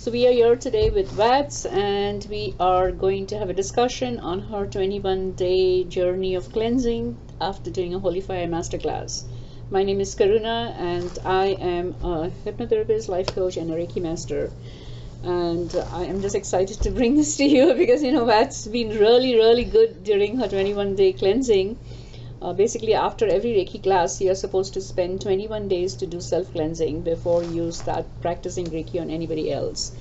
So we are here today with Vats, and we are going to have a discussion on her 21-day journey of cleansing after doing a Holy Fire Masterclass. My name is Karuna, and I am a hypnotherapist, life coach, and a Reiki master. And I am just excited to bring this to you because, Vats been really good during her 21-day cleansing. Basically, after every Reiki class, you're supposed to spend 21 days to do self-cleansing before you start practicing Reiki on anybody else.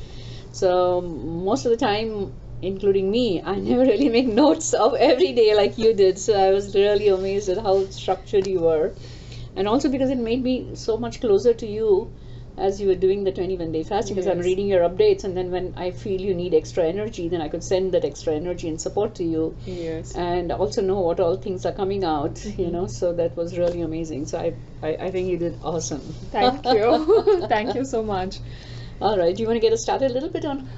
So most of the time, including me, I never really make notes of every day like you did. So I was really amazed at how structured you were. And also because it made me so much closer to you as you were doing the 21-day fasting, because I'm reading your updates, and then when I feel you need extra energy, then I could send that extra energy and support to you. Yes. And also know what all things are coming out, so that was really amazing. So I think you did awesome. Thank you. Thank you so much. All right, do you want to get us started a little bit on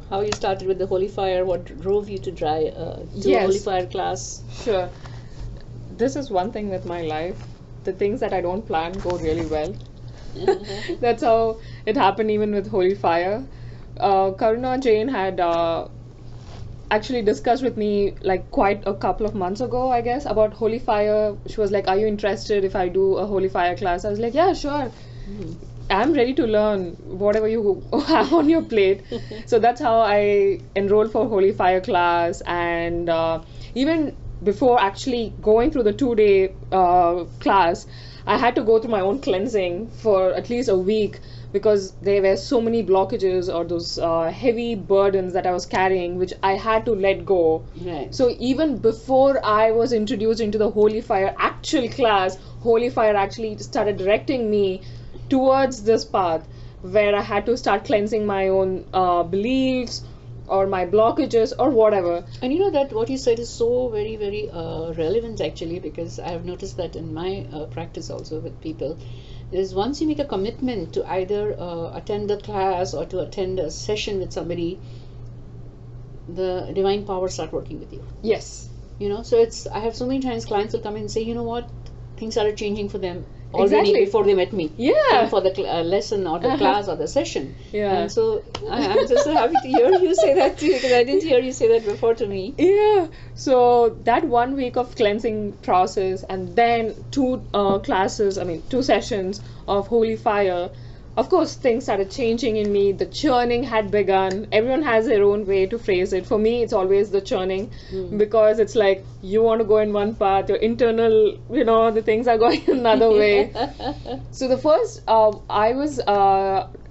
how you started with the Holy Fire, what drove you to do a Holy Fire class? Sure. This is one thing with my life. The things that I don't plan go really well. That's how it happened even with Holy Fire. Karuna Jain had actually discussed with me like quite a couple of months ago, I guess, about Holy Fire. She was like, are you interested if I do a Holy Fire class? I was like, yeah, sure. I'm ready to learn whatever you have on your plate. So that's how I enrolled for Holy Fire class. And even before actually going through the 2-day class, I had to go through my own cleansing for at least a week because there were so many blockages or those heavy burdens that I was carrying, which I had to let go. Right. So even before I was introduced into the Holy Fire actual class, Holy Fire actually started directing me towards this path where I had to start cleansing my own beliefs or my blockages or whatever. And that what you said is so very relevant actually, because I have noticed that in my practice also with people, is once you make a commitment to either attend the class or to attend a session with somebody, the divine powers start working with you. Yes. So I have so many times clients will come in and say, you know what, things started changing for them already before they met me. Yeah. For the lesson or the class or the session. Yeah. And so I'm just so happy to hear you say that too, because I didn't hear you say that before to me. Yeah. So that 1 week of cleansing process and then 2 sessions of Holy Fire, of course things started changing in me. The churning had begun. Everyone has their own way to phrase it. For me, it's always the churning because it's like you want to go in one path, your internal, the things are going another way. So the first, I was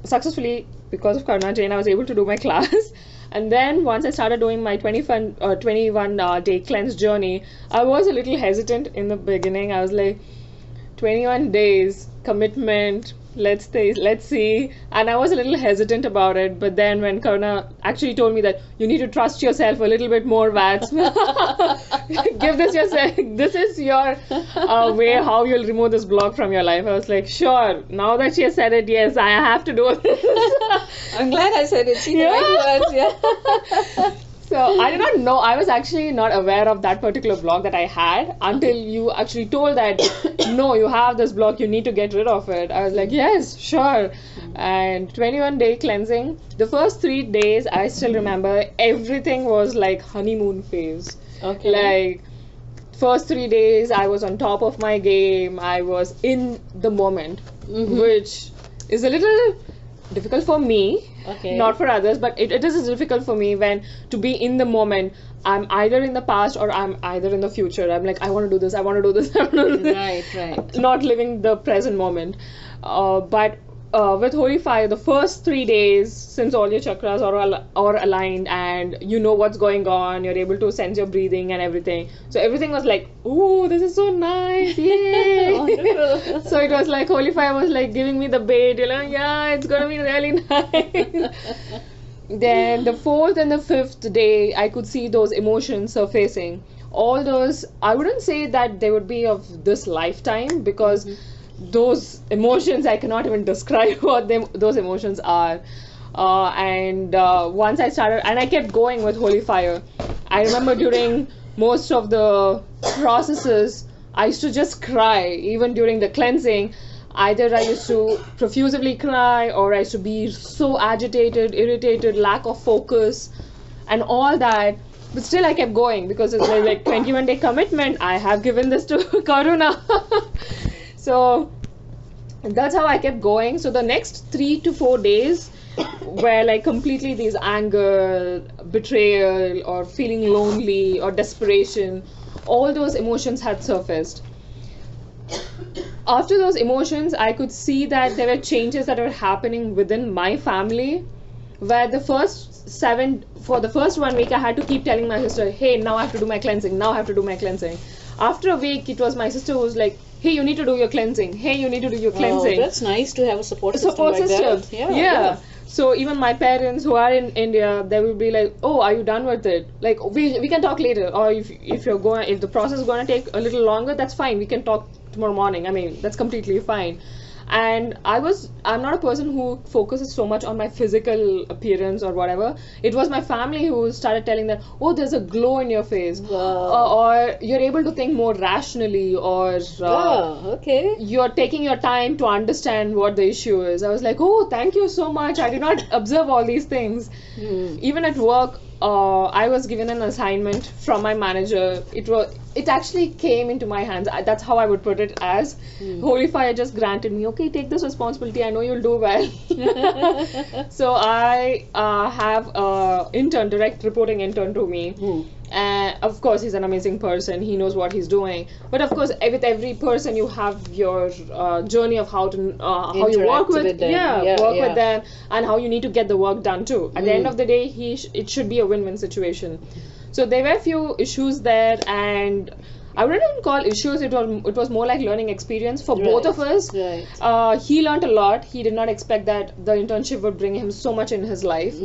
successfully, because of Karuna Jain, I was able to do my class. And then once I started doing my 21-day cleanse journey, I was a little hesitant in the beginning. I was like, 21 days, commitment, let's see. And I was a little hesitant about it. But then when Karuna actually told me that you need to trust yourself a little bit more, Vats, give this yourself, this is your way how you'll remove this block from your life. I was like, sure, now that she has said it, yes, I have to do this. I'm glad I said it. See the right words, yeah. So I did not know, I was actually not aware of that particular block that I had until you actually told that, no, you have this block, you need to get rid of it. I was like, yes, sure. And 21-day cleansing, the first 3 days, I still remember everything was like honeymoon phase. Okay. Like, first 3 days, I was on top of my game. I was in the moment, which is a little difficult for me. Okay. Not for others, but it is difficult for me when to be in the moment. I'm either in the past or I'm either in the future. I'm like, I want to do this, I want to do this, I want to do this. Right. Not living the present moment. But with Holy Fire, the first 3 days, since all your chakras are aligned and you know what's going on, you're able to sense your breathing and everything. So everything was like, ooh, this is so nice, yay! Wonderful. So it was like Holy Fire was like giving me the bait, yeah, it's gonna be really nice. Then the 4th and the 5th day, I could see those emotions surfacing. All those, I wouldn't say that they would be of this lifetime because those emotions, I cannot even describe what those emotions are. And once I started, and I kept going with Holy Fire. I remember during most of the processes, I used to just cry. Even during the cleansing, Either I used to profusely cry, or I used to be so agitated, irritated, lack of focus, and all that. But still, I kept going because it's like 21-day commitment. I have given this to Karuna. So that's how I kept going. So the next 3 to 4 days were like completely these anger, betrayal, or feeling lonely, or desperation. All those emotions had surfaced. After those emotions, I could see that there were changes that were happening within my family, where for the first 1 week, I had to keep telling my sister, hey, now I have to do my cleansing, now I have to do my cleansing. After a week, it was my sister who was like, hey, you need to do your cleansing, hey, you need to do your cleansing. Oh, that's nice to have a support system like that. Yeah. So even my parents who are in India, they will be like, oh, are you done with it? Like, we can talk later. Or if the process is going to take a little longer, that's fine. We can talk tomorrow morning. I mean, that's completely fine. And I'm not a person who focuses so much on my physical appearance or whatever. It was my family who started telling that, oh, there's a glow in your face. Wow. Or you're able to think more rationally, or okay. you're taking your time to understand what the issue is. I was like, oh, thank you so much. I did not observe all these things. Even at work, I was given an assignment from my manager. It actually came into my hands. That's how I would put it as. Holy Fire just granted me, okay, take this responsibility. I know you'll do well. So I have an direct reporting intern to me. Of course, he's an amazing person. He knows what he's doing. But of course, with every person, you have your journey of how you work with them. With them, and how you need to get the work done too. At the end of the day, it should be a win-win situation. So there were a few issues there, and I wouldn't even call issues. It was more like learning experience for both of us. Right. He learned a lot. He did not expect that the internship would bring him so much in his life.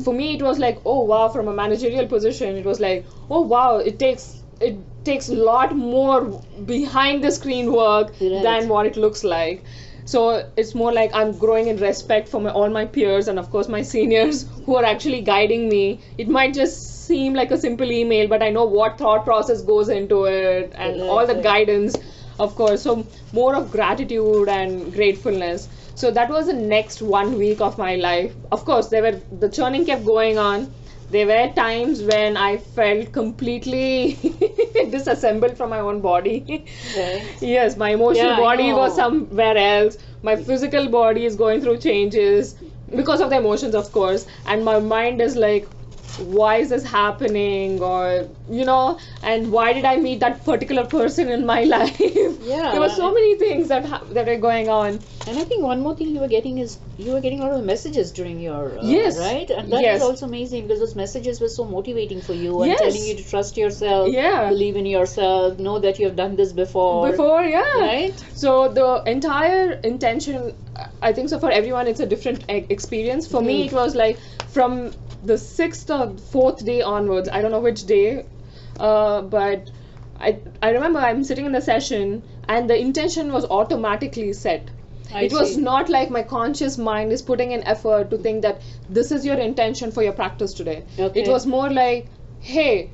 For me, it was like, oh wow, from a managerial position, it was like, oh wow, it takes a lot more behind the screen work than what it looks like. So it's more like I'm growing in respect for all my peers, and of course my seniors who are actually guiding me. It might just seem like a simple email, but I know what thought process goes into it, and all the guidance, of course. So more of gratitude and gratefulness. So that was the next 1 week of my life. Of course, the churning kept going on. There were times when I felt completely disassembled from my own body. Yes, my emotional body was somewhere else. My physical body is going through changes because of the emotions, of course. And my mind is like, why is this happening? Or, and why did I meet that particular person in my life? There were so many things that were going on. And I think one more thing you were getting a lot of messages during your right, and that was also amazing, because those messages were so motivating for you and telling you to trust yourself, believe in yourself, know that you have done this before, right? So the entire intention, I think so for everyone it's a different experience. For me, it was like from the 6th or 4th day onwards, I don't know which day, but I remember I'm sitting in the session and the intention was automatically set. It was not like my conscious mind is putting in effort to think that this is your intention for your practice today. It was more like, hey,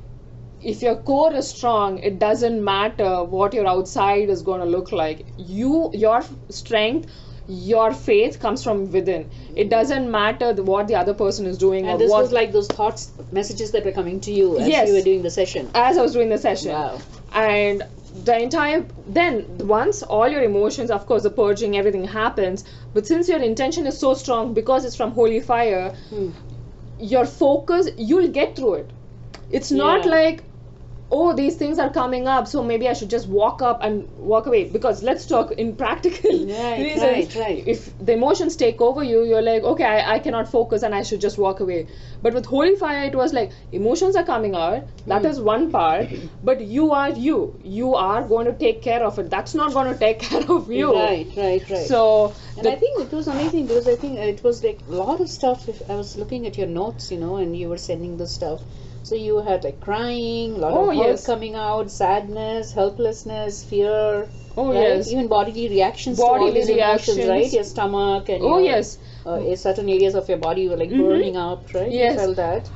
if your core is strong, it doesn't matter what your outside is going to look like. Your strength, your faith comes from within. It doesn't matter what the other person is doing. And this was like those thoughts, messages that were coming to you as you were doing the session. As I was doing the session. Wow. And then once all your emotions, of course the purging, everything happens, but since your intention is so strong, because it's from Holy Fire, your focus, you'll get through it. It's not like, oh, these things are coming up, so maybe I should just walk up and walk away. Because let's talk in practical reasons. Right. If the emotions take over you, you're like, okay, I cannot focus and I should just walk away. But with Holy Fire, it was like, emotions are coming out, that is one part, but you are you. You are going to take care of it. That's not going to take care of you. Right. So, and I think it was amazing, because I think it was like a lot of stuff. If I was looking at your notes, and you were sending the stuff. So you had like crying, a lot of hurt coming out, sadness, helplessness, fear. Oh, right? yes. Even bodily reactions to all Bodily these emotions, right? reactions. Your stomach and Oh, your, yes. certain areas of your body were like burning up, right? Yes. You felt that.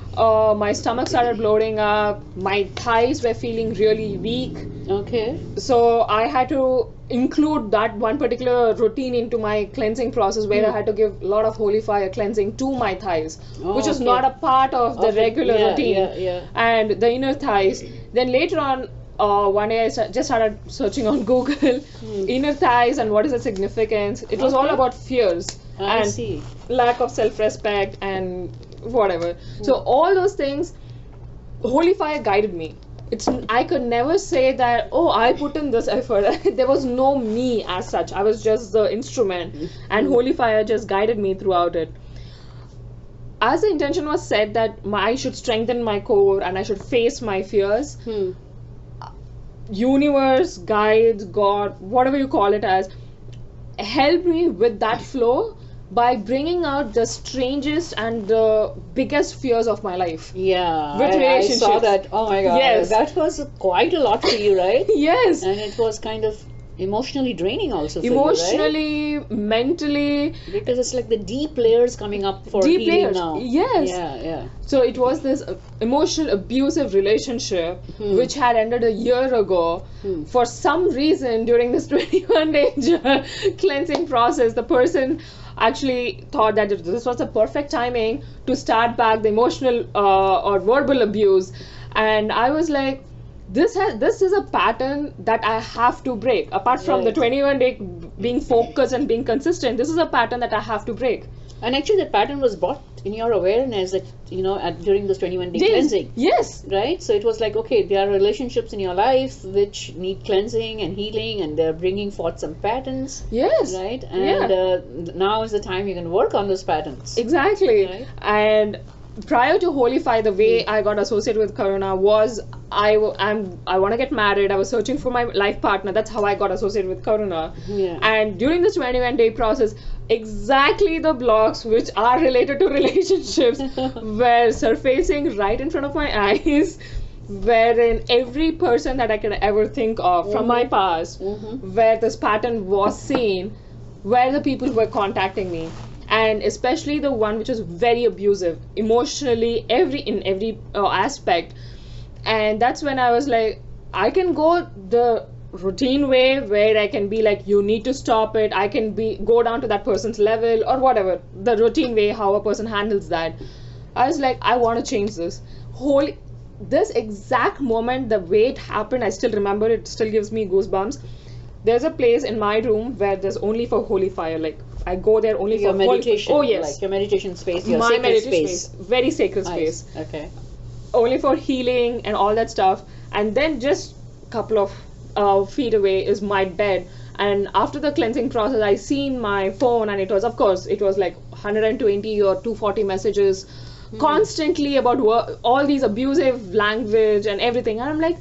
My stomach started bloating up. My thighs were feeling really weak. Okay. So I had to include that one particular routine into my cleansing process, where I had to give a lot of holy fire cleansing to my thighs, Oh, which is okay. not a part of the Of it, regular yeah, routine. yeah. And the inner thighs. Then later on, one day I just started searching on Google inner thighs and what is the significance. It was all Okay. about fears I and see. lack of self-respect and whatever. So all those things, holy fire guided me. I could never say that, oh, I put in this effort. There was no me as such. I was just the instrument, and holy fire just guided me throughout it. As the intention was set that I should strengthen my core and I should face my fears, universe, guides, God, whatever you call it as, helped me with that flow by bringing out the strangest and the biggest fears of my life. Yeah, With I saw relationships. that. Oh my God. Yes. That was quite a lot for you, right? Yes. And it was kind of emotionally draining also for Emotionally, you, mentally, right? Because it's like the deep layers coming up for deep healing layers. now. Yes. Yeah. So it was this emotional abusive relationship which had ended a year ago. For some reason, during this 21-day cleansing process, the person actually thought that this was the perfect timing to start back the emotional or verbal abuse. And I was like, this is a pattern that I have to break. Apart from the 21-day being focused and being consistent, this is a pattern that I have to break. And actually that pattern was brought in your awareness that, during this 21-day Yes. cleansing. Yes. Right? So it was like, okay, there are relationships in your life which need cleansing and healing, and they're bringing forth some patterns. Yes. Right? And now is the time you can work on those patterns. Exactly. Right. And prior to Holy Fire, the way I got associated with Karuna was I want to get married. I was searching for my life partner. That's how I got associated with Karuna. Yeah. And during this 21-day process, exactly the blocks which are related to relationships were surfacing right in front of my eyes, wherein every person that I could ever think of from my past, where this pattern was seen, were the people who were contacting me. And especially the one which was very abusive emotionally, in every aspect. And that's when I was like, I can go the routine way where I can be like, you need to stop it. I can go down to that person's level or whatever, the routine way how a person handles that. I was like, I want to change this. This exact moment, the way it happened, I still remember it. Still gives me goosebumps. There's a place in my room where there's only for holy fire. Like, I go there only your for meditation. Oh yes, like your meditation space, your my sacred meditation space. very sacred Nice. space. Okay. Only for healing and all that stuff. And then just a couple of feet away is my bed. And after the cleansing process, I seen my phone, and it was like 120 or 240 messages constantly about all these abusive language and everything. And I'm like,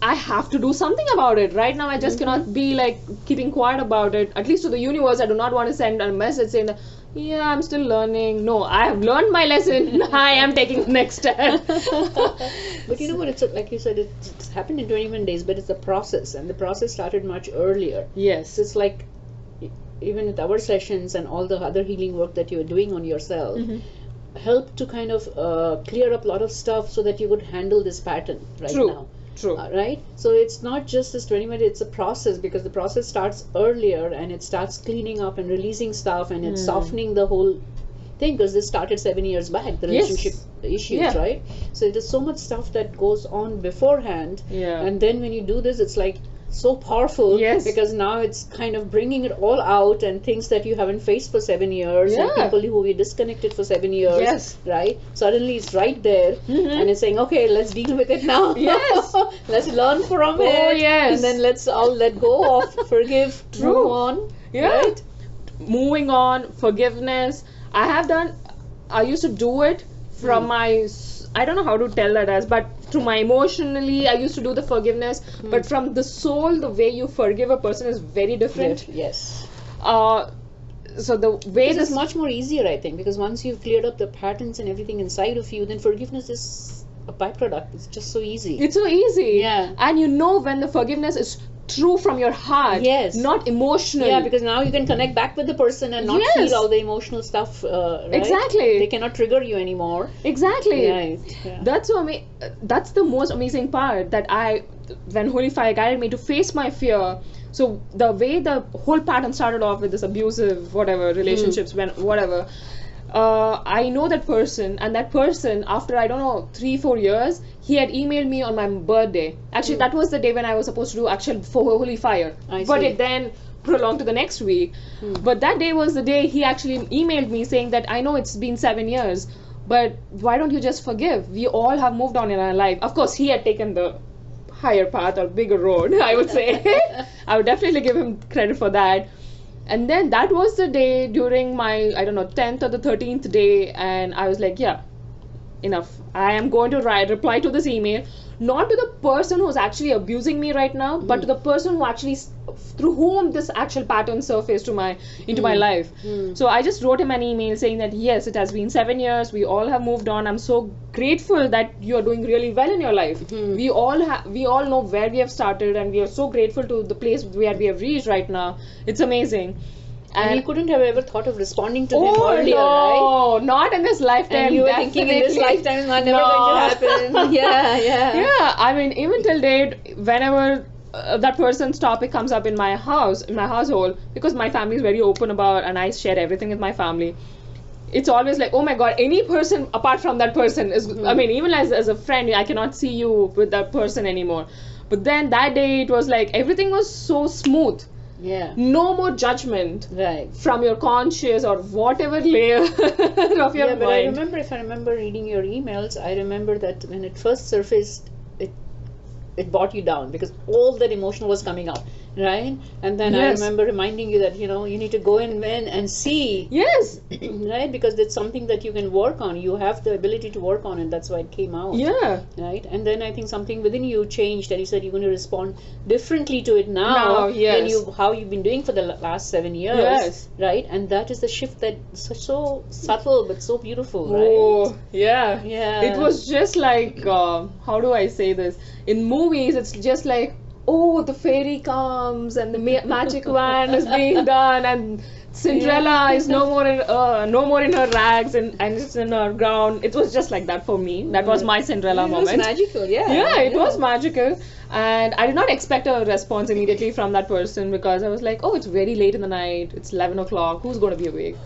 I have to do something about it. Right now, I just cannot be like keeping quiet about it. At least to the universe, I do not want to send a message saying that, yeah, I'm still learning. No, I have learned my lesson. I am taking the next step. But you know what? It's like you said, it's happened in 21 days, but it's a process, and the process started much earlier. Yes. So it's like, even with our sessions and all the other healing work that you're doing on yourself, help to kind of clear up a lot of stuff so that you could handle this pattern right now. True. Right? So it's not just this 20 minutes, it's a process, because the process starts earlier and it starts cleaning up and releasing stuff, and it's softening the whole thing, because this started 7 years back, the relationship issues, right? So there's so much stuff that goes on beforehand, and then when you do this, it's like so powerful, because now it's kind of bringing it all out, and things that you haven't faced for 7 years, and people who were disconnected for 7 years, right? Suddenly it's right there, and it's saying, okay, let's deal with it now. Let's learn from it, and then let's all let go of, forgive, move on, right? Moving on, forgiveness. I used to do it from my, I don't know how to tell that as, but through my emotionally, I used to do the forgiveness, but from the soul, the way you forgive a person is very different. Yes. So the way this is much more easier, I think, because once you've cleared up the patterns and everything inside of you, then forgiveness is a byproduct. It's just so easy. It's so easy. Yeah. And you know when the forgiveness is true from your heart, Yes. not emotional. Yeah, because now you can connect back with the person and not Yes. feel all the emotional stuff. Right? Exactly. They cannot trigger you anymore. Exactly. Right. Yeah. That's the most amazing part, that when Holy Fire guided me to face my fear. So the way the whole pattern started off with this abusive whatever relationships, when whatever, I know that person, and that person, after I don't know 3-4 years, he had emailed me on my birthday. Actually, that was the day when I was supposed to do actual for Holy Fire, I but see. it then prolonged to the next week. But that day was the day he actually emailed me saying that I know it's been 7 years, but why don't you just forgive? We all have moved on in our life. Of course, he had taken the higher path or bigger road, I would say. I would definitely give him credit for that. And then that was the day during my, I don't know, 10th or the 13th day, and I was like, yeah, enough. I am going to reply to this email, not to the person who's actually abusing me right now, but to the person who actually, through whom this actual pattern surfaced into my life. So I just wrote him an email saying that yes, it has been 7 years, we all have moved on. I'm so grateful that you're doing really well in your life. We all know where we have started, and we are so grateful to the place where we have reached right now. It's amazing. And you couldn't have ever thought of responding to him earlier, no, right? not in this lifetime. And you were thinking in this lifetime it's not never going to happen. Yeah, I mean, even till date, whenever that person's topic comes up in my household, because my family is very open about, and I share everything with my family, it's always like, oh my god, any person apart from that person is, I mean, even as a friend, I cannot see you with that person anymore. But then that day, it was like, everything was so smooth. Yeah. No more judgment Right. from your conscious or whatever layer of your Yeah, but mind. if I remember reading your emails, I remember that when it first surfaced, it brought you down because all that emotion was coming out, right? And then I Yes. remember reminding you that, you need to go in and see, Yes. right? Because it's something that you can work on. You have the ability to work on it. That's why it came out. Yeah. Right? And then I think something within you changed, and you said you're going to respond differently to it now Now, yes. than how you've been doing for the last 7 years. Yes. Right? And that is the shift that's so subtle but so beautiful, right? Oh, yeah. Yeah. It was just like, how do I say this? In movies, it's just like, oh, the fairy comes and the magic wand is being done, and Cinderella is no more in her rags and it's in her gown. It was just like that for me. That was my Cinderella moment. It was magical, yeah. Yeah, it was magical. And I did not expect a response immediately from that person, because I was like, oh, it's very late in the night. It's 11 o'clock. Who's going to be awake?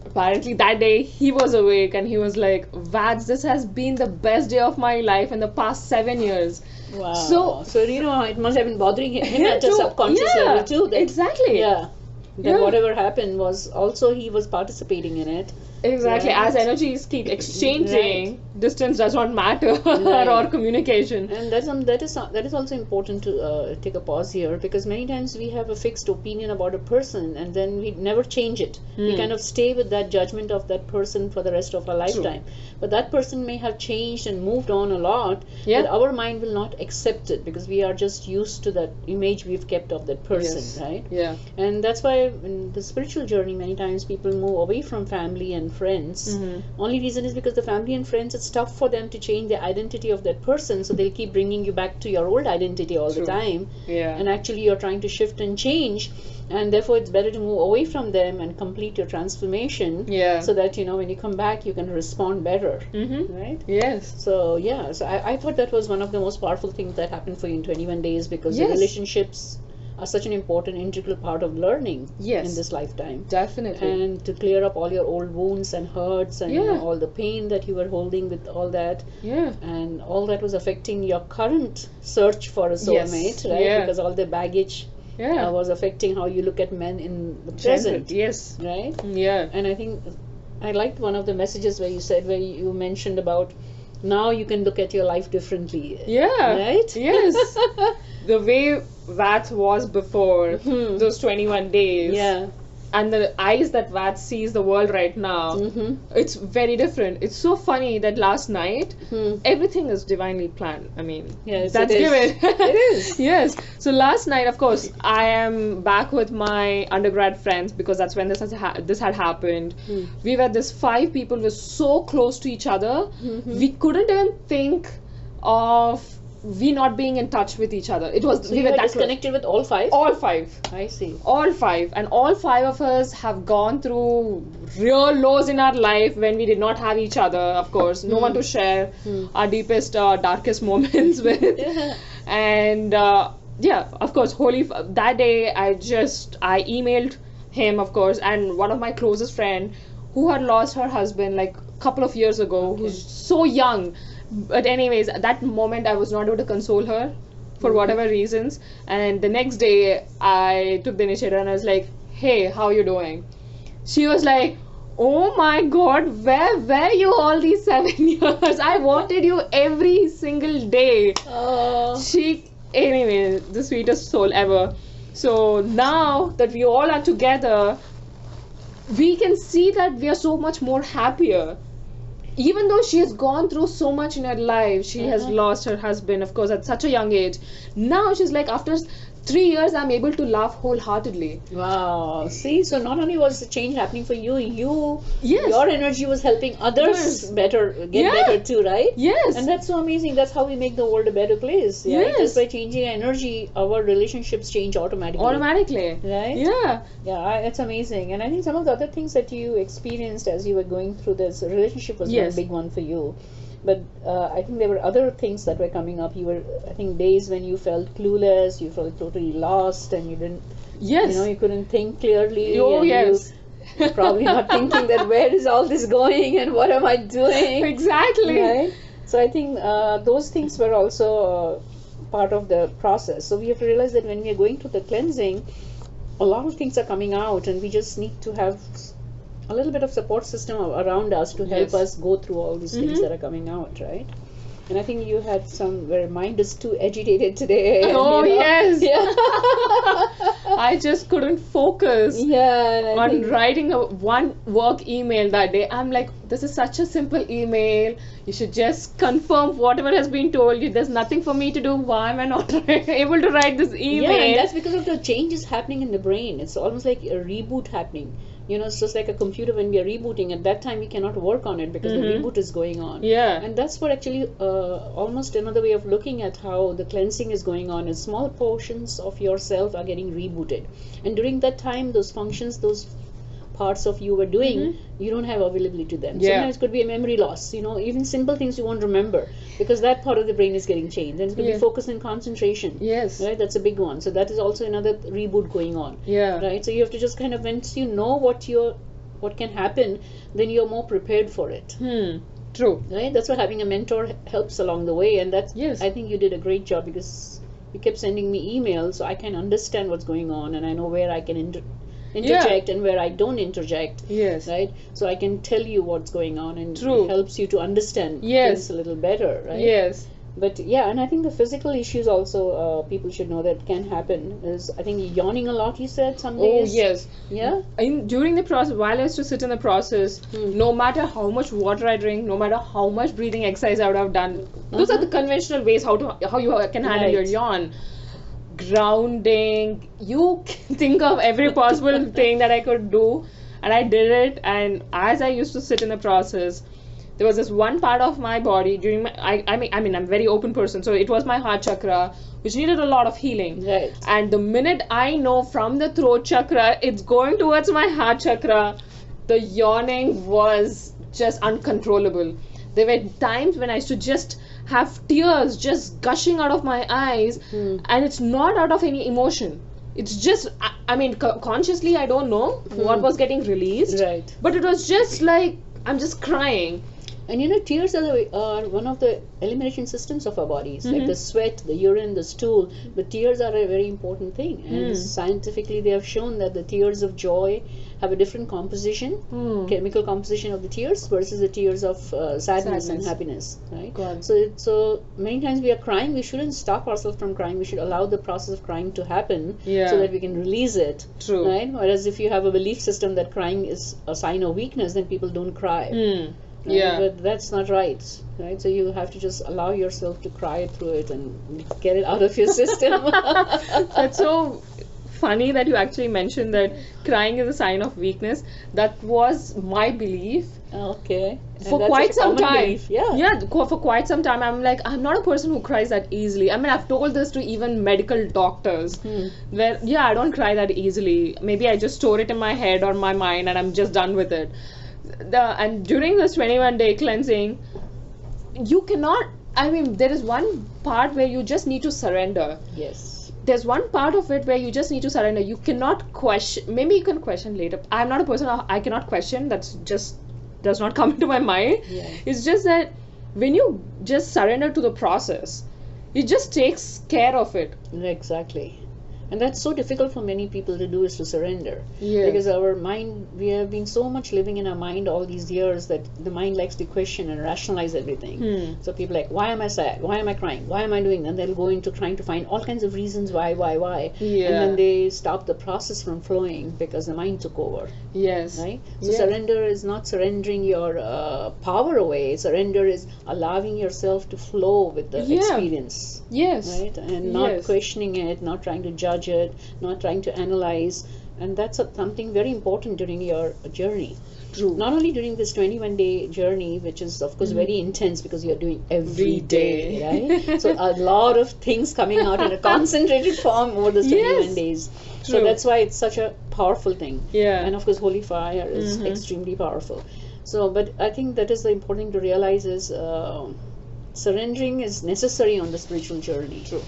Apparently that day he was awake, and he was like, Vads, this has been the best day of my life in the past 7 years. Wow. So it must have been bothering him at a subconscious level too. That, exactly. Yeah. That whatever happened was also he was participating in it. Exactly. Right. As energies keep exchanging, distance does not matter, or communication. And that is also important to take a pause here, because many times we have a fixed opinion about a person and then we never change it. We kind of stay with that judgment of that person for the rest of our lifetime. But that person may have changed and moved on a lot, but our mind will not accept it because we are just used to that image we've kept of that person, right? Yeah. And that's why in the spiritual journey, many times people move away from family and friends. Only reason is because the family and friends, it's tough for them to change the identity of that person, so they'll keep bringing you back to your old identity all the time. Yeah. And actually you're trying to shift and change, and therefore it's better to move away from them and complete your transformation, so that when you come back you can respond better. Right? Yes. So I thought that was one of the most powerful things that happened for you in 21 days, because the relationships are such an important integral part of learning in this lifetime. Definitely. And to clear up all your old wounds and hurts and all the pain that you were holding with all that, and all that was affecting your current search for a soulmate, right? Because all the baggage was affecting how you look at men in the present. Yes. Right? Yeah. And I think I liked one of the messages where you mentioned about now you can look at your life differently. Yeah. Right? Yes. The way that was before those 21 days. Yeah. And the eyes that Vat sees the world right now, it's very different. It's so funny that last night, everything is divinely planned. I mean, that's given. It is. Yes. So last night, of course, I am back with my undergrad friends, because that's when this had happened. We were this 5 people were so close to each other. We couldn't even think of we not being in touch with each other. It was So we you were were that disconnected with all five? close. All five. I see. All five, and all five of us have gone through real lows in our life when we did not have each other, of course, no one to share our deepest darkest moments with. And yeah, of course, that day I emailed him, of course, and one of my closest friend who had lost her husband like a couple of years ago, who's so young. But anyways, at that moment I was not able to console her for whatever reasons, and the next day I took the initiative and I was like, hey, how you doing? She was like, oh my god, where were you all these 7 years? I wanted you every single day. Anyway, the sweetest soul ever. So now that we all are together, we can see that we are so much more happier. Even though she has gone through so much in her life, she has lost her husband, of course, at such a young age. Now she's like, after 3 years, I'm able to laugh wholeheartedly. Wow. See, so not only was the change happening for you, Yes. your energy was helping others Yes. get better too, right? Yes. And that's so amazing. That's how we make the world a better place. Right? Yes. Just by changing energy, our relationships change automatically. Automatically. Right? Yeah. Yeah, it's amazing. And I think some of the other things that you experienced as you were going through this relationship was Yes. one big one for you. But I think there were other things that were coming up. You were, I think, days when you felt clueless, you felt totally lost, and you didn't, Yes. you couldn't think clearly. Oh, and yes. You probably not thinking that where is all this going and what am I doing? Exactly. Right? So I think those things were also part of the process. So we have to realize that when we are going through the cleansing, a lot of things are coming out, and we just need to have a little bit of support system around us to help us go through all these things that are coming out, right? And I think you had some where mind is too agitated today. And, Oh, yes. Yeah. I just couldn't focus Yeah. on writing one work email that day. I'm like, this is such a simple email. You should just confirm whatever has been told you. There's nothing for me to do. Why am I not able to write this email? Yeah, and that's because of the changes happening in the brain. It's almost like a reboot happening. It's just like a computer when we are rebooting. At that time, we cannot work on it because the reboot is going on. Yeah. And that's what actually almost another way of looking at how the cleansing is going on is small portions of yourself are getting rebooted. And during that time, those functions, those parts of you were doing, you don't have availability to them. Yeah. Sometimes it could be a memory loss, even simple things you won't remember because that part of the brain is getting changed. And it could be focus and concentration. Yes. Right, that's a big one. So that is also another reboot going on. Yeah. Right, so you have to just kind of, once you know what can happen, then you're more prepared for it. True. Right, that's what having a mentor helps along the way, and that's Yes. I think you did a great job because you kept sending me emails so I can understand what's going on and I know where I can interject and where I don't interject. Yes. Right, so I can tell you what's going on, and True. it helps you to understand Yes. things a little better. Right. Yes. But yeah, and I think the physical issues also people should know that can happen is, I think, yawning a lot, you said some days. Oh, yes. Yeah? During the process, while I used to sit in the process, no matter how much water I drink, no matter how much breathing exercise I would have done, those are the conventional ways how you can handle your yawn. Grounding, you can think of every possible thing that I could do, and I did it. And as I used to sit in the process, there was this one part of my body during my I mean I'm a very open person, so it was my heart chakra which needed a lot of healing. Right. And the minute I know from the throat chakra it's going towards my heart chakra, the yawning was just uncontrollable. There were times when I used to just have tears just gushing out of my eyes, and it's not out of any emotion. It's just, consciously I don't know what was getting released, Right. but it was just like I'm just crying. And tears are one of the elimination systems of our bodies, like the sweat, the urine, the stool. But tears are a very important thing, and scientifically they have shown that the tears of joy have a different composition, chemical composition of the tears versus the tears of sadness and happiness. Right. God. So many times we are crying, we shouldn't stop ourselves from crying. We should allow the process of crying to happen, so that we can release it. True. Right. Whereas if you have a belief system that crying is a sign of weakness, then people don't cry. Yeah. But that's not right. So you have to just allow yourself to cry through it and get it out of your system. That's so funny that you actually mentioned that crying is a sign of weakness. That was my belief Okay. And for that's quite such a some common time. belief. Yeah. Yeah, for quite some time. I'm like, I'm not a person who cries that easily. I mean, I've told this to even medical doctors, where, yeah, I don't cry that easily. Maybe I just store it in my head or my mind and I'm just done with it. And during this 21-day cleansing, you cannot, I mean, there is one part where you just need to surrender. Yes. There's one part of it where you just need to surrender. You cannot question. Maybe you can question later. I'm not a person, I cannot question. That's just does not come into my mind. Yeah. It's just that when you just surrender to the process, it just takes care of it. Exactly. And that's so difficult for many people to do, is to surrender. Yeah. Because our mind, we have been so much living in our mind all these years that the mind likes to question and rationalize everything. So people are like, why am I sad? Why am I crying? Why am I doing? And they'll go into trying to find all kinds of reasons why. Yeah. And then they stop the process from flowing because the mind took over. Yes. Right? So Yeah. surrender is not surrendering your power away. Surrender is allowing yourself to flow with the Yeah. experience. Yes. Right? And not Yes. questioning it, not trying to judge it, not trying to analyze. And that's something very important during your journey. True. Not only during this 21-day journey, which is of course very intense because you're doing every day, right? So a lot of things coming out in a concentrated form over those 21 Yes. days. So True. that's why it's such a powerful thing. Yeah. And of course, holy fire is extremely powerful. So, but I think that is the important thing to realize is surrendering is necessary on the spiritual journey. True.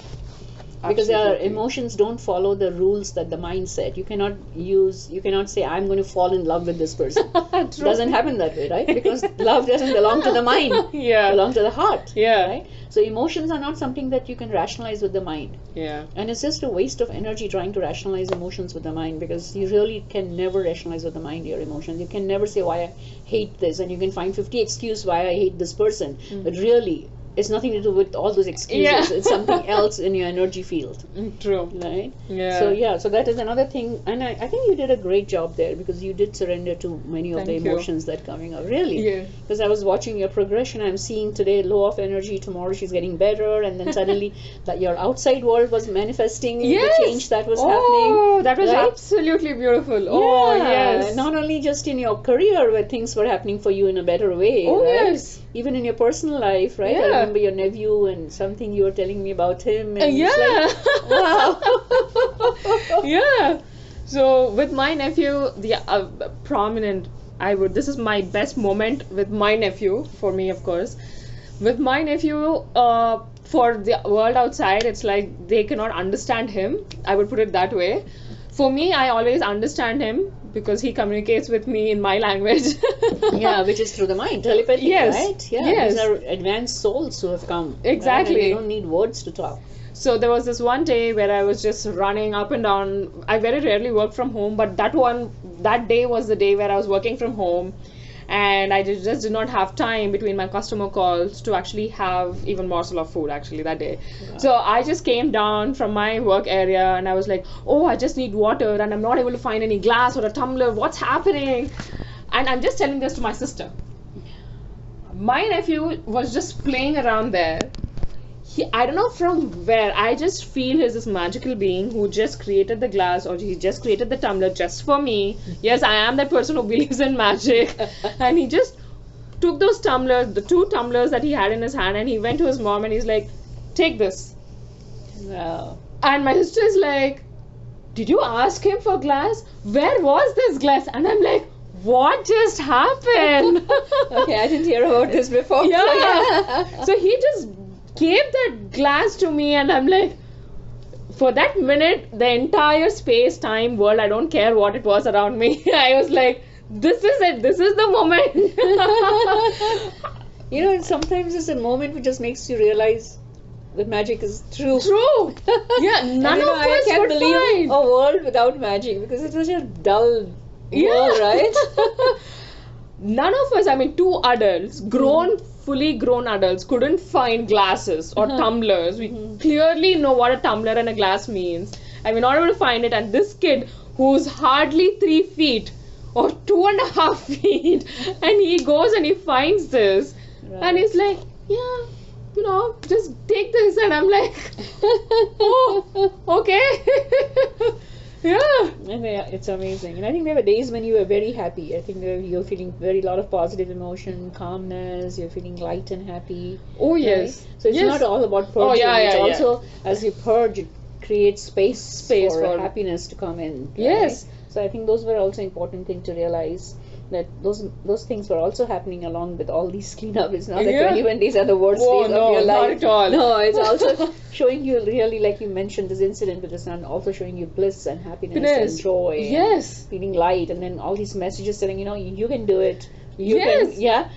Because our Absolutely. emotions don't follow the rules that the mind set. You cannot say, I'm going to fall in love with this person. It True. doesn't happen that way, right? Because love doesn't belong to the mind. Yeah. It belongs to the heart. Yeah. Right? So emotions are not something that you can rationalize with the mind. Yeah. And it's just a waste of energy trying to rationalize emotions with the mind, because you really can never rationalize with the mind your emotions. You can never say why I hate this, and you can find 50 excuses why I hate this person. But really, it's nothing to do with all those excuses. Yeah. It's something else in your energy field. True. Right? Yeah. So that is another thing. And I think you did a great job there, because you did surrender to many of the Thank you. emotions that coming up. Really? Yeah. Because I was watching your progression. I'm seeing today low of energy, tomorrow she's getting better, and then suddenly that your outside world was manifesting Yes. the change that was Oh, happening. that was right? absolutely beautiful. Oh, Yeah. yes. Not only just in your career where things were happening for you in a better way. Oh, right? yes. Even in your personal life, right? I Yeah. remember your nephew and something you were telling me about him. And Yeah. it's like, wow. Yeah. So with my nephew, the prominent, this is my best moment with my nephew, for me, of course. With my nephew, for the world outside, it's like they cannot understand him. I would put it that way. For me, I always understand him because he communicates with me in my language. Yeah, which is through the mind, telepathy, Yes. right? Yeah, Yes. these are advanced souls who have come. right? Exactly. And they don't need words to talk. So there was this one day where I was just running up and down. I very rarely work from home, but that day was the day where I was working from home, and I just did not have time between my customer calls to actually have even morsel of food actually that day. Wow. So I just came down from my work area and I was like, oh, I just need water and I'm not able to find any glass or a tumbler. What's happening? And I'm just telling this to my sister. My nephew was just playing around there. I don't know from where, I just feel he's this magical being who just created the glass, or he just created the tumbler just for me. Yes, I am that person who believes in magic. And he just took those tumblers, the 2 tumblers that he had in his hand, and he went to his mom and he's like, take this. Wow. And my sister is like, did you ask him for glass? Where was this glass? And I'm like, what just happened? Okay, I didn't hear about this before. Yeah. So he just gave that glass to me, and I'm like, for that minute, the entire space, time, world, I don't care what it was around me. I was like, this is it. This is the moment. You know, sometimes it's a moment which just makes you realize that magic is true. True. Yeah, none of I us can't would believe find. a world without magic, because it's such a dull world, right? None of us, I mean, 2 adults, fully grown adults, couldn't find glasses or tumblers. We clearly know what a tumbler and a glass means, and we're not able to find it. And this kid, who's hardly 3 feet or 2.5 feet, and he goes and he finds this, Right. and he's like, yeah, you know, just take this. And I'm like, oh, okay. Yeah. And it's amazing. And I think there were days when you were very happy. I think you're feeling very lot of positive emotion, calmness. You're feeling light and happy. Oh right? yes. So it's Yes. not all about purging. Oh, yeah, it's yeah, also as you purge, it creates space for happiness to come in. Right? Yes. So I think those were also important thing to realize, that those things were also happening along with all these cleanup. It's not that Yeah. 21 days are the worst Whoa, days no, of your life. not at all. No, it's also showing you really, like you mentioned, this incident with the sun, also showing you bliss and happiness and joy. Yes. And feeling light, and then all these messages telling you can do it. You Yes. can, yeah.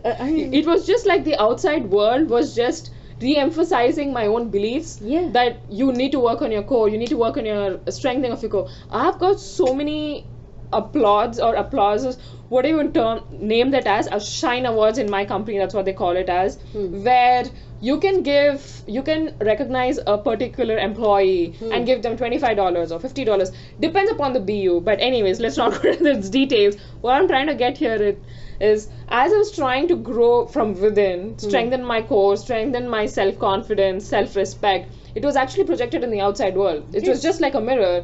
I mean, It was just like the outside world was just re-emphasizing my own beliefs. Yeah. That you need to work on your core, you need to work on your strengthening of your core. I've got so many applauses, whatever you name that as shine awards in my company, that's what they call it as, where you can recognize a particular employee and give them $25 or $50, depends upon the BU. But anyways, let's not go into its details. What I'm trying to get here is, as I was trying to grow from within, strengthen my core, strengthen my self-confidence, self-respect, it was actually projected in the outside world. It was just like a mirror,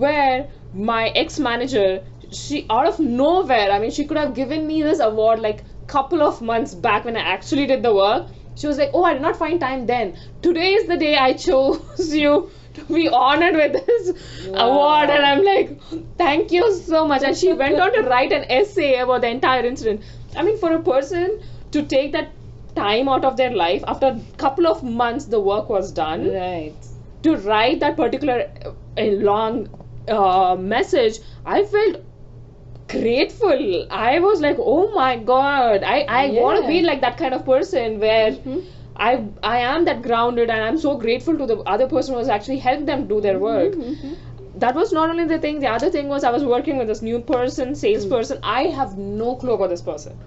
where my ex-manager, she out of nowhere, I mean, she could have given me this award like couple of months back when I actually did the work. She was like, oh, I did not find time then. Today is the day I chose you to be honored with this award. And I'm like, thank you so much. And she went on to write an essay about the entire incident. I mean, for a person to take that time out of their life, after a couple of months the work was done, right, to write that particular long message, I felt grateful. I was like, oh my god, I want to be like that kind of person where I am that grounded, and I'm so grateful to the other person who has actually helped them do their work. That was not only the thing, the other thing was, I was working with this new person, salesperson. I have no clue about this person.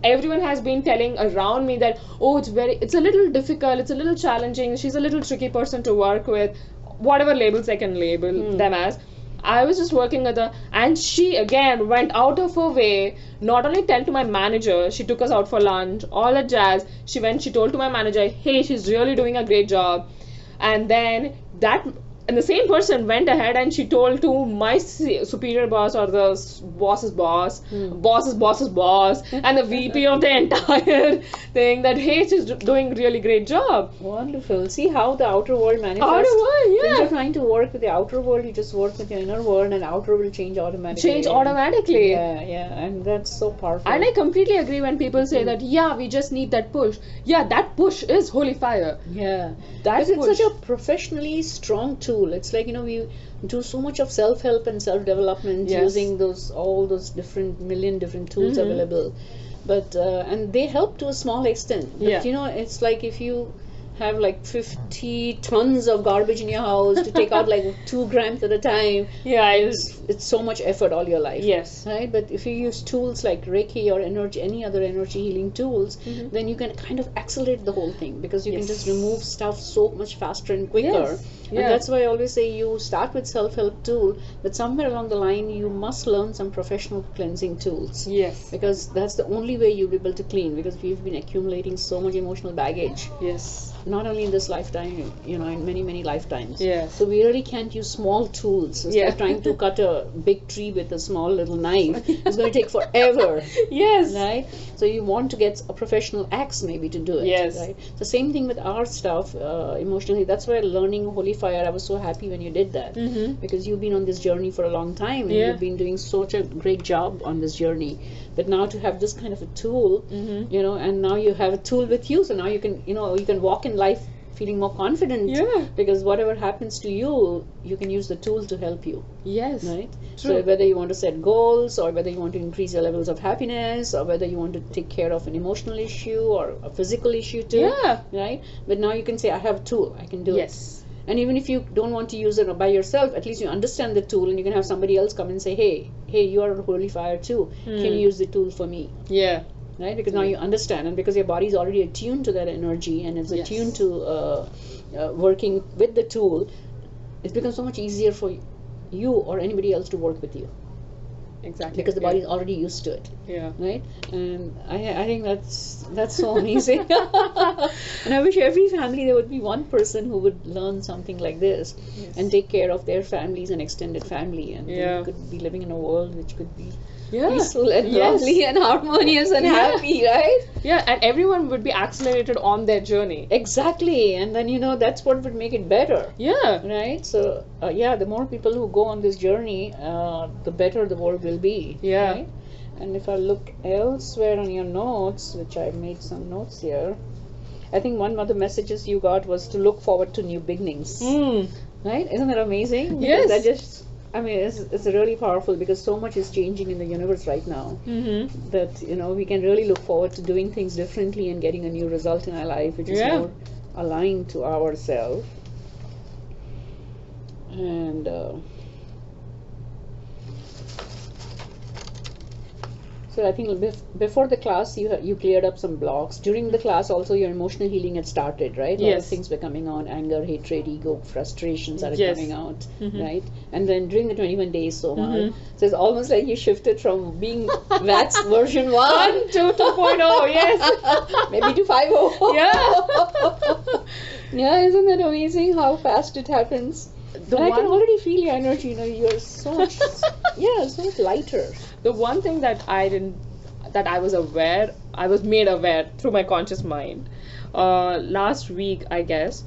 Everyone has been telling around me that, oh, it's a little difficult, it's a little challenging, she's a little tricky person to work with, whatever labels I can label them as. I was just working with her, and she again went out of her way, not only tell to my manager, she took us out for lunch, all that jazz. She told to my manager, hey, she's really doing a great job. And then the same person went ahead and she told to my superior boss, or the boss's boss, boss's boss, and the VP of the entire thing, that hey, she's doing really great job. Wonderful. See how the outer world manifests. Outer world, yeah. When you're trying to work with the outer world, you just work with your inner world, and outer will change automatically. Yeah, and that's so powerful. And I completely agree when people say that, yeah, we just need that push. Yeah, that push is holy fire. Yeah, that because it's such a professionally strong tool. It's like, we do so much of self-help and self-development using all those million different tools available, but and they help to a small extent. But it's like if you have like 50 tons of garbage in your house to take out like 2 grams at a time, it's so much effort all your life. Yes. Right? But if you use tools like Reiki or any other energy healing tools, then you can kind of accelerate the whole thing, because you can just remove stuff so much faster and quicker. And that's why I always say you start with self-help tool, but somewhere along the line you must learn some professional cleansing tools. Yes. Because that's the only way you'll be able to clean, because we've been accumulating so much emotional baggage. Yes. Not only in this lifetime, in many lifetimes. Yes. So we really can't use small tools. Instead of trying to cut a big tree with a small little knife, it's going to take forever. Yes. Right? So you want to get a professional axe maybe to do it. Yes. Right? So same thing with our stuff, emotionally. That's why learning Holy Fire, I was so happy when you did that. Because you've been on this journey for a long time, and you've been doing such a great job on this journey. But now to have this kind of a tool, and now you have a tool with you, so now you can, you can walk in life feeling more confident. Because whatever happens to you, you can use the tool to help you. Yes. Right? True. So whether you want to set goals, or whether you want to increase your levels of happiness, or whether you want to take care of an emotional issue or a physical issue too. Right? But now you can say, I have a tool, I can do it. Yes. And even if you don't want to use it by yourself, at least you understand the tool, and you can have somebody else come and say, hey, you are a Holy Fire too. Can you use the tool for me? Yeah. Right? Because now you understand, and because your body is already attuned to that energy, and it's attuned to working with the tool, it becomes so much easier for you or anybody else to work with you. Exactly. because the body is already used to it. Yeah. Right, and I think that's so amazing. And I wish every family there would be one person who would learn something like this, Yes. and take care of their families and extended family, and Yeah. they could be living in a world which could be Yeah. peaceful and Yes. lovely and harmonious and Yeah. happy, right? Yeah, and everyone would be accelerated on their journey. Exactly, and then that's what would make it better. Yeah. Right, so yeah, the more people who go on this journey, the better the world will be. Yeah. Right? And if I look elsewhere on your notes, which I made some notes here, I think one of the messages you got was to look forward to new beginnings. Mm. Right? Isn't that amazing? Yes. Because it's really powerful, because so much is changing in the universe right now, Mm-hmm. that we can really look forward to doing things differently and getting a new result in our life, which is Yeah. more aligned to ourselves. And so I think before the class you cleared up some blocks. During the class also your emotional healing had started, right? A lot of Yes. things were coming on: anger, hatred, ego, frustration started Yes. coming out, Mhm. right? And then during the 21 days, so Mhm. so it's almost like you shifted from being VATS version 1 to 2.0, yes. maybe to 5.0. Yeah. Yeah, isn't that amazing how fast it happens? The And I can one- already feel your energy. You're so much, so much lighter. The one thing that I was made aware through my conscious mind, last week, I guess,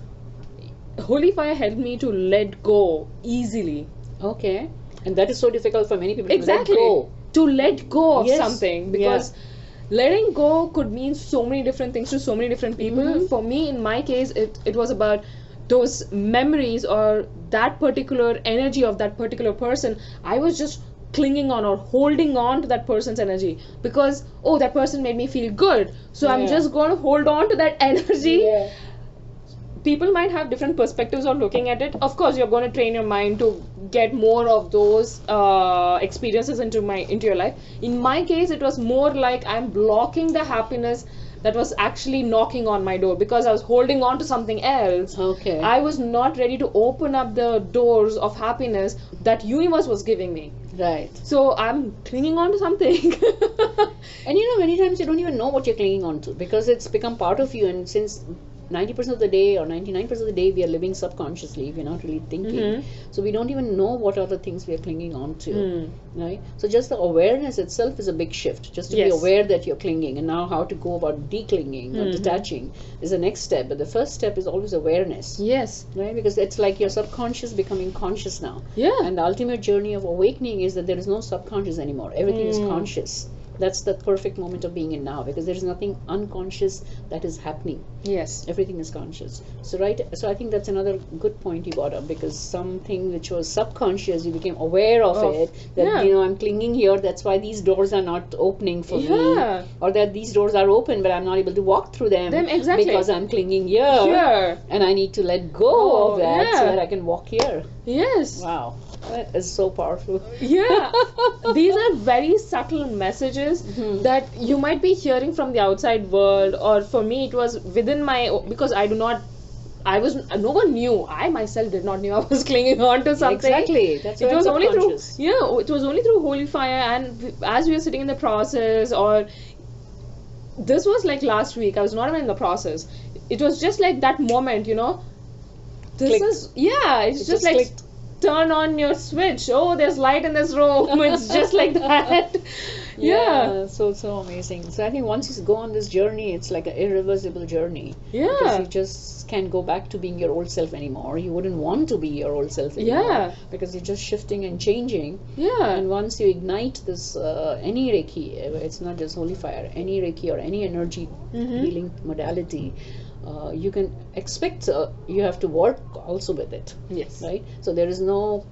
Holy Fire helped me to let go easily. Okay, and that is so difficult for many people Exactly. to let go. To let go of Yes. something, because letting go could mean so many different things to so many different people. Mhm. For me, in my case, it was about those memories or that particular energy of that particular person. I was just clinging on or holding on to that person's energy because, oh, that person made me feel good, so I'm Yeah. just going to hold on to that energy. Yeah. People might have different perspectives on looking at it. Of course, you're going to train your mind to get more of those experiences into your life. In my case, it was more like I'm blocking the happiness that was actually knocking on my door because I was holding on to something else. Okay. I was not ready to open up the doors of happiness that universe was giving me. Right. So I'm clinging on to something. And many times you don't even know what you're clinging on to because it's become part of you, and since 90% of the day or 99% of the day we are living subconsciously, we're not really thinking, Mhm. so we don't even know what are the things we are clinging on to. Mm. Right, so just the awareness itself is a big shift, just to be Yes. aware that you're clinging, and now how to go about declinging or Mhm. detaching is the next step, but the first step is always awareness. Yes. Right, because it's like your subconscious becoming conscious now. Yeah. And the ultimate journey of awakening is that there is no subconscious anymore. Everything is Mm. conscious. That's the perfect moment of being in now, because there is nothing unconscious that is happening. Yes. Everything is conscious. So I think that's another good point you brought up, because something which was subconscious, you became aware of it, that yeah. I'm clinging here, that's why these doors are not opening for me, Yeah. or that these doors are open but I'm not able to walk through them, Exactly. because I'm clinging here, Here. and I need to let go Oh, of that so yeah. that I can walk here. Yes. Wow, that is so powerful. Yeah. These are very subtle messages Mhm. that you might be hearing from the outside world, or for me it was within my, because no one knew, I myself did not knew I was clinging on to something. Exactly, that's why It was it's only through, subconscious. it was only through Holy Fire, and as we were sitting in the process, or this was like last week, I was not even in the process, it was just like that moment, this Clicked. is, it's It just just like clicked. turn on your switch, oh, there's light in this room. It's just like that. Yeah. So amazing. So I think once you go on this journey, it's like an irreversible journey. Because Yeah. you just can't go back to being your old self anymore. You wouldn't want to be your old self anymore. Yeah. Because you're just shifting and changing. Yeah. And once you ignite this, any Reiki, it's not just Holy Fire, any Reiki or any energy Mhm. healing modality, you can expect you have to work also with it. Yes. Right? So there is no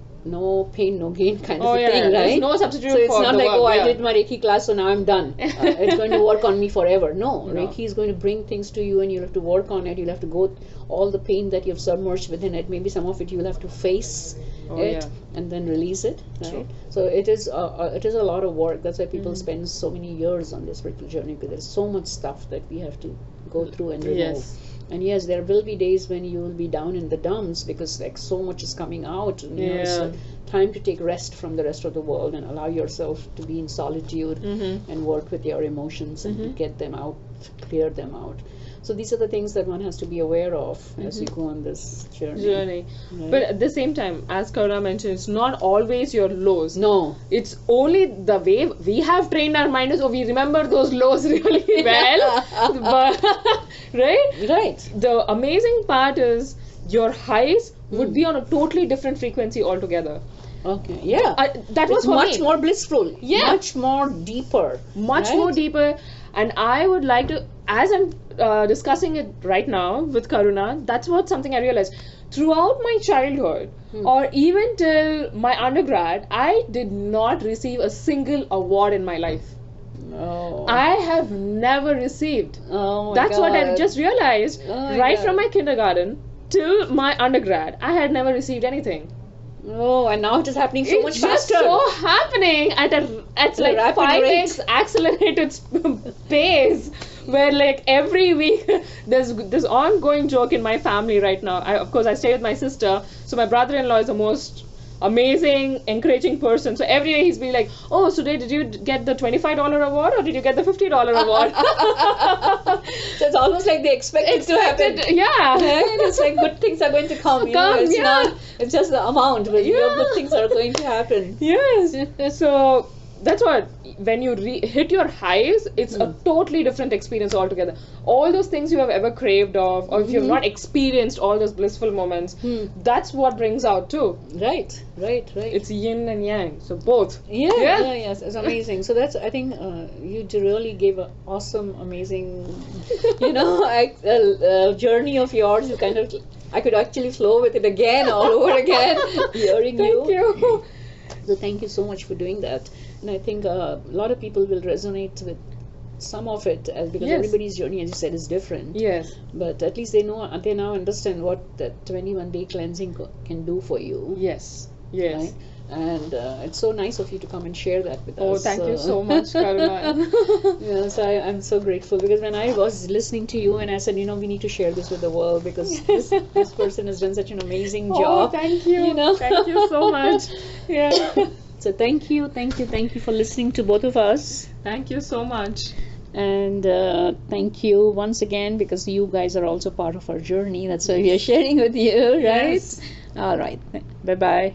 pain, no gain kind of Oh, a yeah. thing, right? There's no substitute So it's for not the like, work, I yeah. did my Reiki class, so now I'm done. It's going to work on me forever. No, No. Reiki is going to bring things to you, and you'll have to work on it. You'll have to go all the pain that you've submerged within it. Maybe some of it you'll have to face Oh, it yeah. and then release it. Right? True. So it is a lot of work. That's why people Mhm. spend so many years on this spiritual journey, because there's so much stuff that we have to go through and remove. Yes. And yes, there will be days when you will be down in the dumps because like so much is coming out. And, you know, it's time to take rest from the rest of the world and allow yourself to be in solitude and work with your emotions and to get them out, clear them out. So these are the things that one has to be aware of as you go on this journey. Right? But at the same time, as Karuna mentioned, it's not always your lows. No. It's only the way we have trained our mind is, we remember those lows really well. But, right? Right. The amazing part is your highs would be on a totally different frequency altogether. Okay. Yeah. That was it's much more blissful. Yeah. Much more deeper. Much more deeper. And I would like to, as I'm discussing it right now with Karuna, that's what something I realized. Throughout my childhood, or even till my undergrad, I did not receive a single award in my life. Oh. I have never received. Oh my That's God. what I just realized. Right God. from my kindergarten till my undergrad, I had never received anything. Oh, and now it is happening so much It's just faster. so happening at like rapid 5x accelerated pace, where like every week there's this ongoing joke in my family right now. Of course I stay with my sister, so my brother-in-law is the most amazing, encouraging person. So every day he's been like, "Oh, so today did you get the $25 award or did you get the $50 award?" So it's almost like they expect it to happen. Yeah. Right? It's like good things are going to come. You know? It's not. It's just the amount, but you know, good things are going to happen. Yes. So that's what, when you hit your highs, it's a totally different experience altogether. All those things you have ever craved of, or if you have not experienced all those blissful moments, that's what brings out too. Right. It's yin and yang, so both. Yes, it's amazing. So that's, I think, you really gave an awesome, amazing, you know, journey of yours. You kind of, I could actually flow with it again, all over again, hearing you. Thank you. So thank you so much for doing that. And I think a lot of people will resonate with some of it, because everybody's journey, as you said, is different. Yes. But at least they now understand what that 21-day cleansing can do for you. Yes. Right? And it's so nice of you to come and share that with us. Oh, thank you so much, Karuna. Yes, I'm so grateful, because when I was listening to you and I said, you know, we need to share this with the world, because this person has done such an amazing job. Oh, thank you. You know? Thank you so much. Yeah. So thank you for listening to both of us. Thank you so much. And thank you once again, because you guys are also part of our journey. That's why we are sharing with you, right? Yes. All right. Bye-bye.